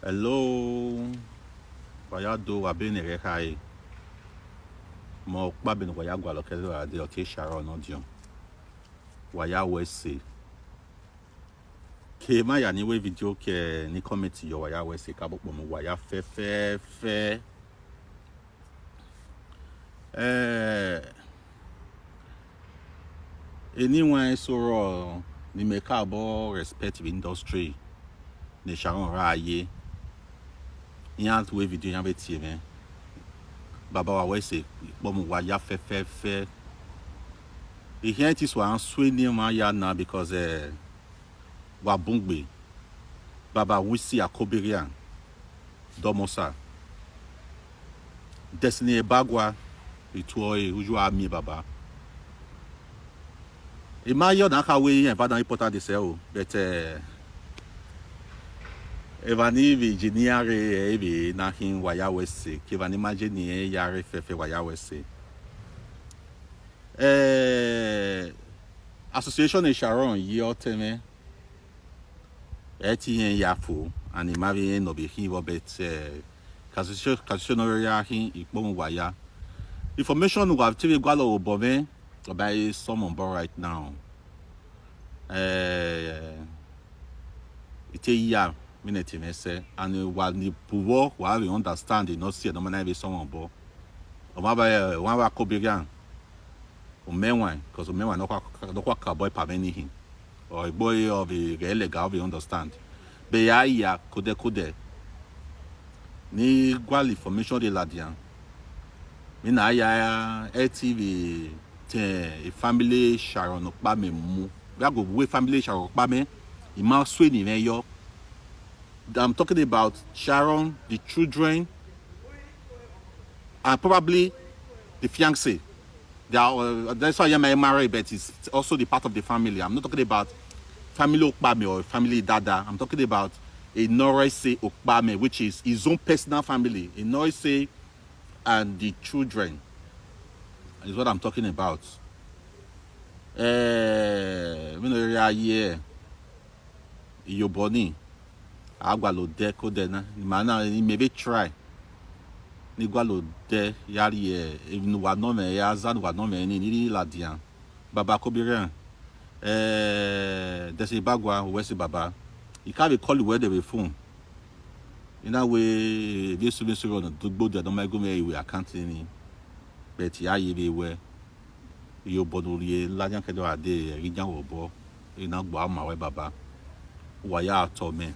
Hello, waya do wabene rekai. Mo kpabin waya gwa lokelo ade oke Sharon audio. Waya wese. Ke ma ya ni we video ke ni comment yo waya wese ka bo mo waya fe. Anyone so ni make abo respect the industry. Ni Sharon raye. Yan we video yan betie me. Baba wa wese bomu waya fe. The here it is one swing ma ya na because wa bungbe. Baba wisi akoberian. Domosa. Destiny bagwa ituoi uju ami baba. Ima yo na ka we yan badan important de se o but Evani Virginia re na hin waya wese ke vani imagine yare fefe waya wese association in Sharon yo teme eti yafu and imari no be hin but association area hin ikpom waya information we have tv gwalo obome by someone board right now ite ya minute me say and while the pouvoir while we understand you know see no man be someone bo o ma ba wan wa kobirian o menwan because o menwan no kwa boy pa many him or boy of the illegal we understand be ya kode ni gwal information de ladian mi na ya ATV te family Sharon pa me mu we go we family Sharon pa me e ma swe ni me yo. I'm talking about Sharon, the children, and probably the fiancé. That's why I'm married, but it's also the part of the family. I'm not talking about family Okpame or family Dada. I'm talking about a Norise Okpame, which is his own personal family. A Norise and the children is what I'm talking about. Yoboni. Agwalo de kodena mana ni maybe try ni gwalo de yari even wa no me ya zan wa no me ni ladian baba kobiran desi bagwa wesi baba you can't be call where they be phone in that way this to so on to go there no my go me we account ni but ya ye be we yo bonurie ladian kedo ade rijan obo ina gbo ama we baba wa ya to me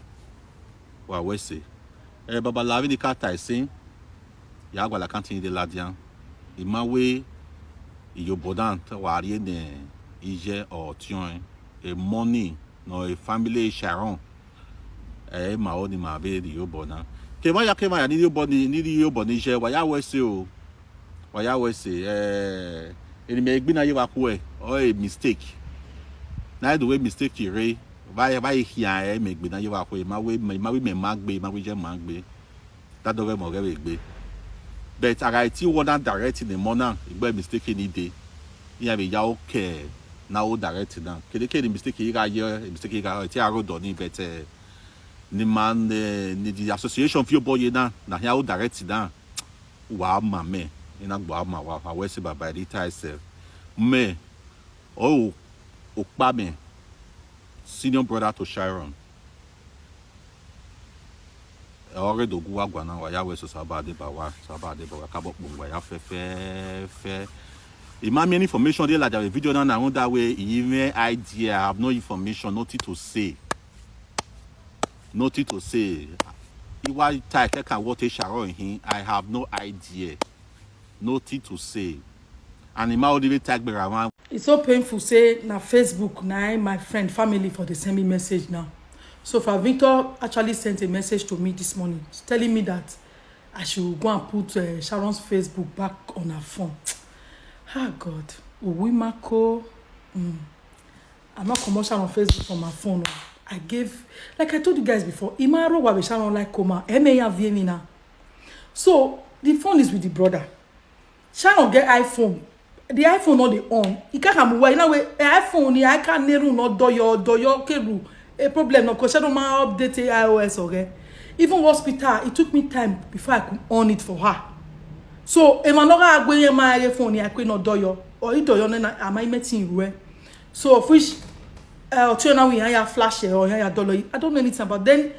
wa wese baba lavi di kata isin ya gwa la kantin de ladian imawe iyobodan wa rie ne ije or tion a money no a family Sharon ma oni ma be di yobona ke ma ya ni yoboni je wa ya wese o wa ya wese eni me gbina ye wa ku or a mistake na the way mistake re Vai here make be na you akwe ma we magbe ma we je magbe that do mo re gbe but I ti wanna direct in the morning igbe mistake any day ya be ya okay na o direct now kede mistake you ga mistake you ga ti aro do ni but ni man ni the association fi boy na ya o direct now wa ma me ina gbo ma wa we se baba di tie self me o pa me senior brother to Sharon. Already do gwa gwa na wa ya we so sabade ba ka bo wa ya fe. Imam any information dey like the video na that way even idea I have no information nothing to say. Iwa type can what Sharon him I have no idea. Nothing to say. And him already tag me around. It's so painful say na Facebook na my friend family for the send me message now. So for Victor actually sent a message to me this morning telling me that I should go and put Sharon's Facebook back on her phone. Ah God, Uwimako. I'm not commercial on Facebook from my phone. I gave, like I told you guys before, Imaro wa Sharon like coma. Now. So the phone is with the brother. Sharon get iPhone. The iPhone not the on. He can't come away. Now iPhone, I can't neru not do your keru. A problem no because I don't update iOS okay. Even hospital, it took me time before I could on it for her. So if I not going my phone, I could not do yo or it do yo na am I meeting you. So of which turn now we have flash or dollar. I don't know anything about. Then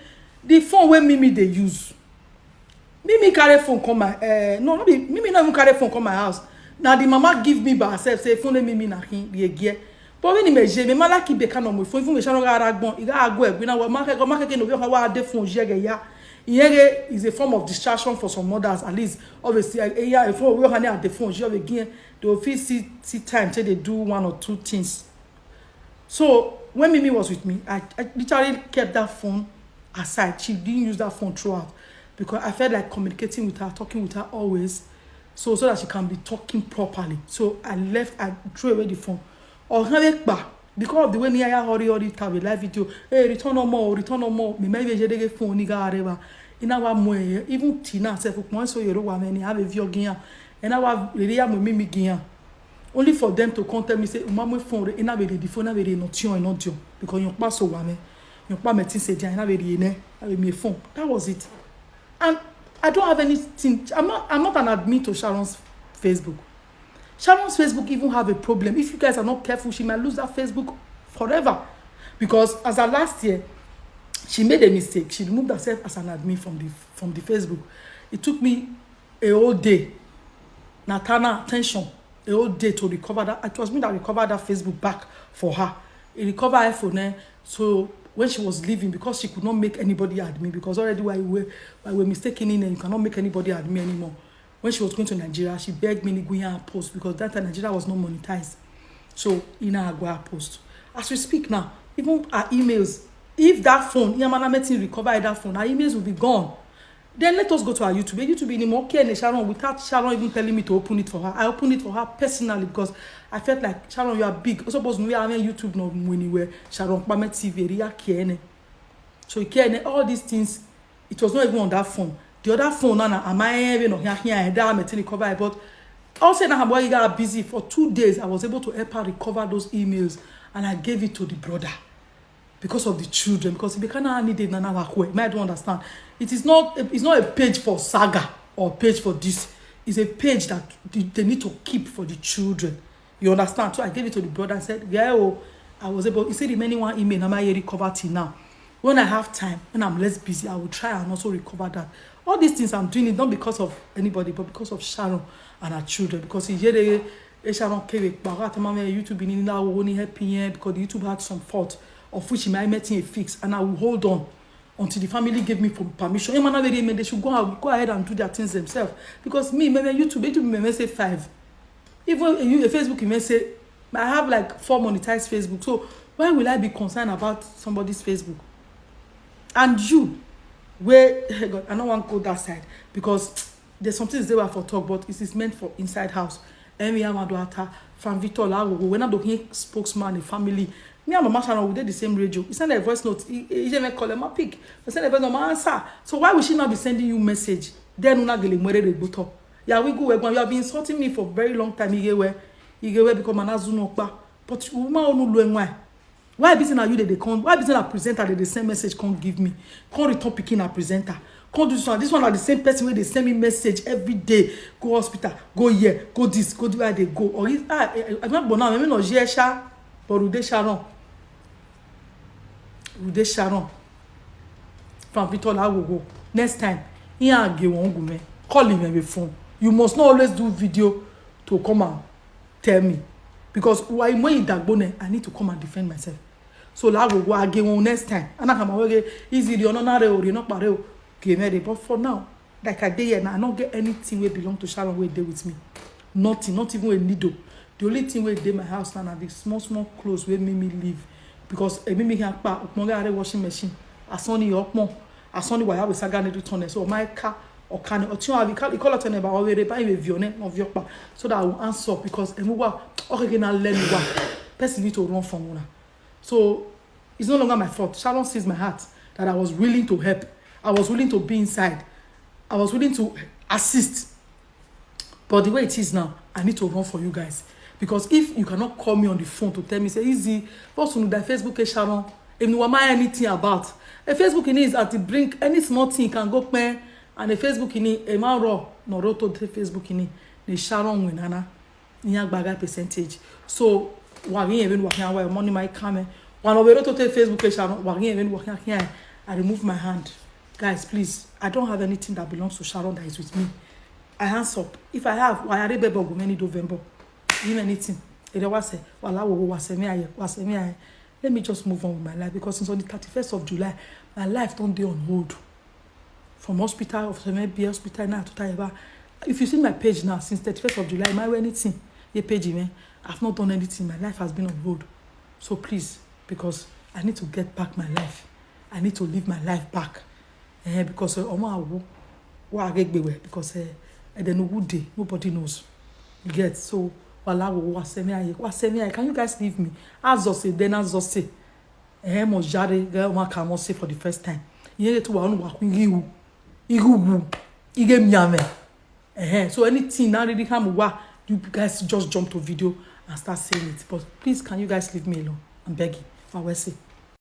the phone where Mimi they use. Mimi carry phone come my no not be Mimi not even carry phone come my house. Now the mama give me by herself say phone Mimi na him the gear. But when me je me mala ki be kan no mo phone me Sharon ga ragbon I ga go egbe na we market no be wa de phone je ge ya. Here is a form of distraction for some mothers at least obviously a phone we hand at the phone je again they will feel see time till they do one or two things. So when Mimi was with me, I literally kept that phone aside. She didn't use that phone throughout because I felt like communicating with her, talking with her always, so that she can be talking properly. So I threw away the phone. Or because of the way me I hurry have a live video. Hey, return no more. Me maybe je phone ni ga areba. In our moye, even Tina self one so you have a view again. And our really am Mimi again. Only for them to come tell me say mama phone e na be the phone na be the notion and not because you pass so wame you pa metin say dia na be the ne have me phone. That was it. And I don't have anything. I'm not an admin to Sharon's Facebook. Sharon's Facebook even have a problem. If you guys are not careful, she might lose that Facebook forever. Because as of last year, she made a mistake. She removed herself as an admin from the Facebook. It took me a whole day. Natana attention. A whole day to recover that. It was me that recovered that Facebook back for her. It recovered her phone. So when she was leaving, because she could not make anybody admin, because already while we were mistaken in and you cannot make anybody admin anymore. When she was going to Nigeria, she begged me to go and post because that time Nigeria was not monetized. So in her go post. As we speak now, even our emails, if that phone, Yamana Metin recover that phone, our emails will be gone. Then let us go to our YouTube. YouTube anymore and Sharon without Sharon even telling me to open it for her. I opened it for her personally because I felt like Sharon, you are big. Also, suppose we are on YouTube no anywhere. Sharon Pamet TV, Ria Kiene. So all these things, it was not even on that phone. The other phone, am I even here? I recover, but also now I'm got busy for 2 days. I was able to help her recover those emails, and I gave it to the brother because of the children. Because if they cannot need it, I don't understand. It's not a page for saga or page for this. It's a page that they need to keep for the children. You understand? So I gave it to the brother and said, yeah, I was able. He said, remaining one email, I'm already recovered till now. When I have time, when I'm less busy, I will try and also recover that. All these things I'm doing it not because of anybody, but because of Sharon and her children. Because Sharon came back, YouTube in now only helping because YouTube had some fault of which he might make a fix, and I will hold on until the family gave me permission. They should go ahead and do their things themselves. Because me, maybe YouTube may say 5. Even Facebook, you may say I have like 4 monetized Facebook. So why will I be concerned about somebody's Facebook? And you, where God, I don't want to go that side because there's something they were for talk, but it is meant for inside house. Emi Amadouata, from Victor Lago, we're not the spokesman, the family. Me and Mama Sharon, we did the same radio. He sent a voice note. He even call him a pick. He sent a voice note, answer. So why would she not be sending you message? Then we're not getting married with Buto. Yeah, we go. You have been insulting me for a very long time. You get because Manazuno, but woman don't know why. Why busy now you they come? Why busy na presenter they the same message can't give me? Can't return picking a presenter. Can't do this one. This one are the same person where they send me message every day. Go hospital, go here, go this, go do where they go. Or is I'm not born now. Maybe not Jesha, but Rude Sharon. From Victor Lago. Next time, here get one go call him on the phone. You must not always do video to come and tell me. Because when you dagbone, I need to come and defend myself. So I will go again next time. And I come away easy. You're not pareo. But for now, like I did here, I don't get anything where belong to Sharon where they with me. Nothing, not even a needle. The only thing where they my house now are the small clothes where me live. Because a mimi can pa washing machine. I saw the upmo. I saw the wire with saga need to turn. So my car. Or can or call it about already by a of your pa so that I will answer because person need to run from one. So it's no longer my fault. Sharon sees my heart that I was willing to help. I was willing to be inside. I was willing to assist. But the way it is now, I need to run for you guys. Because if you cannot call me on the phone to tell me, say easy, what's on that Facebook Sharon, if you want anything about, A Facebook in is at the brink, any small thing can go pen, and a Facebook in a man raw, no roto the Facebook in the Sharon winana, near bagger percentage. So, working even working away, money might come. One of the roto Facebook, Sharon, working even working here, I remove my hand. Guys, please, I don't have anything that belongs to Sharon that is with me. I hands up. If I have, why are they go many November? Give me anything. Let me just move on with my life, because since on the 31st of July, my life don't be on hold. From hospital, of maybe hospital now to Taiwan. If you see my page now, since 31st of July, am I wearing anything? Your page, man. I've not done anything. My life has been on hold. So please, because I need to get back my life. I need to live my life back. Because because then nobody knows. You get so. Can you guys leave me? As I say, then as I say, for the first time. So anything now really come, you guys just jump to video and start saying it. But please, can you guys leave me alone? I'm begging. I will say.